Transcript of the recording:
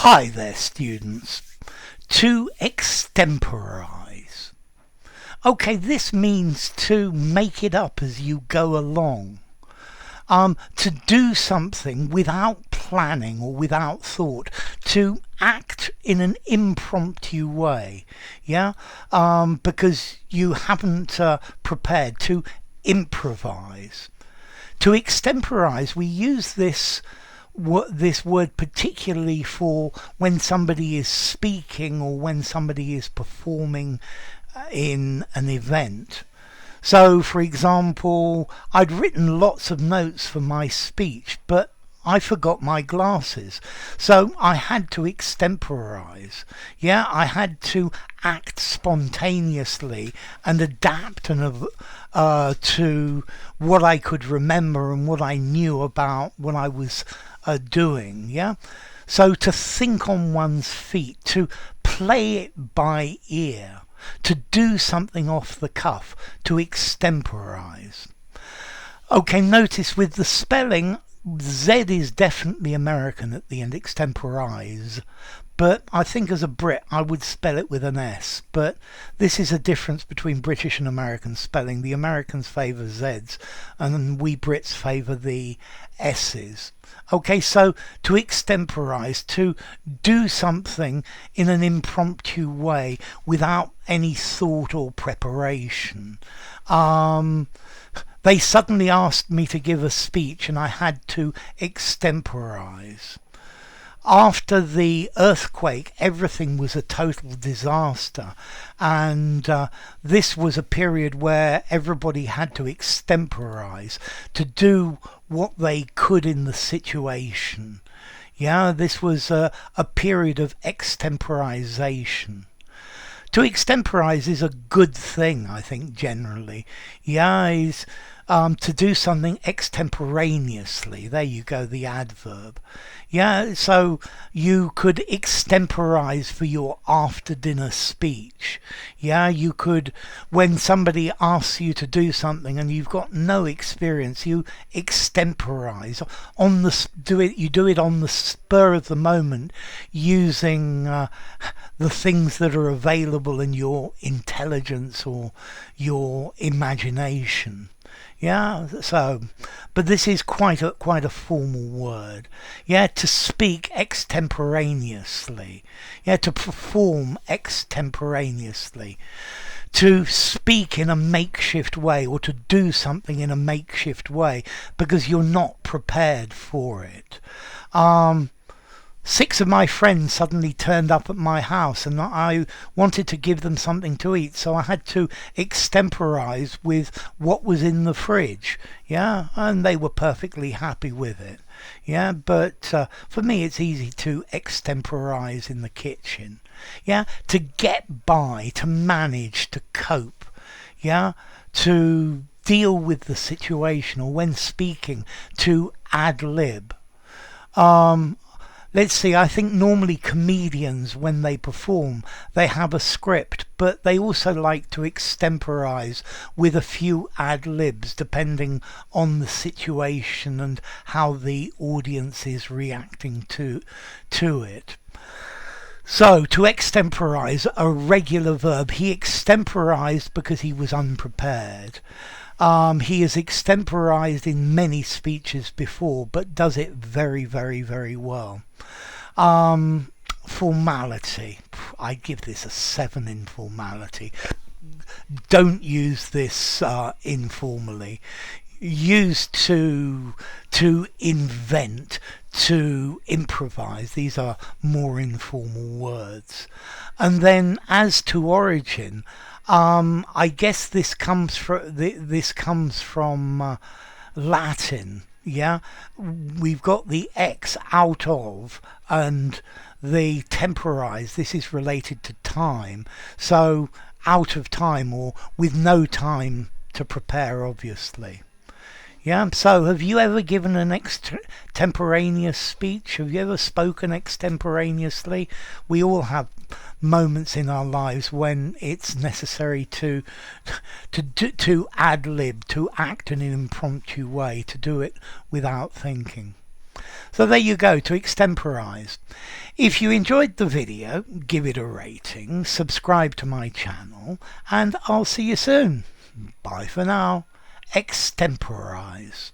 Hi there, students. To extemporize. Okay, this means to make it up as you go along. To do something without planning or without thought, to act in an impromptu way, because you haven't prepared, to improvise. To extemporize, we use this word particularly for when somebody is speaking or when somebody is performing in an event. So, for example, I'd written lots of notes for my speech, but I forgot my glasses. So I had to extemporize. I had to act spontaneously and adapt to what I could remember and what I knew about what I was doing. So to think on one's feet, to play it by ear, to do something off the cuff, to extemporize. Okay, notice with the spelling, Z is definitely American at the end, extemporize. But I think as a Brit, I would spell it with an S. But this is a difference between British and American spelling. The Americans favour Zs, and we Brits favour the S's. Okay, so to extemporize, to do something in an impromptu way without any thought or preparation. They suddenly asked me to give a speech and I had to extemporize. After the earthquake, everything was a total disaster, and this was a period where everybody had to extemporize, to do what they could in the situation. This was a period of extemporization. To extemporize is a good thing, I think, generally. Is to do something extemporaneously. There you go, the adverb. So you could extemporize for your after dinner speech. You could, when somebody asks you to do something and you've got no experience, you extemporize you do it on the spur of the moment, using the things that are available in your intelligence or your imagination. But this is quite a formal word. To speak extemporaneously. To perform extemporaneously. To speak in a makeshift way, or to do something in a makeshift way because you're not prepared for it. 6 of my friends suddenly turned up at my house and I wanted to give them something to eat, so I had to extemporize with what was in the fridge. And they were perfectly happy with it. But for me it's easy to extemporize in the kitchen. To get by, to manage, to cope. To deal with the situation, or when speaking, to ad lib. Let's see, I think normally comedians, when they perform, they have a script, but they also like to extemporize with a few ad-libs depending on the situation and how the audience is reacting to it. So, to extemporize, a regular verb. He extemporized because he was unprepared. He has extemporized in many speeches before, but does it very, very, very well. Formality. I give this a 7 in formality. Don't use this informally. Use to invent, to improvise. These are more informal words. And then as to origin, I guess this comes from Latin. We've got the ex out of and the temporize. This is related to time. So out of time, or with no time to prepare, obviously. So have you ever given an extemporaneous speech? Have you ever spoken extemporaneously? We all have moments in our lives when it's necessary to ad lib, to act in an impromptu way, to do it without thinking. So there you go, to extemporize. If you enjoyed the video, give it a rating, subscribe to my channel, and I'll see you soon. Bye for now. Extemporize.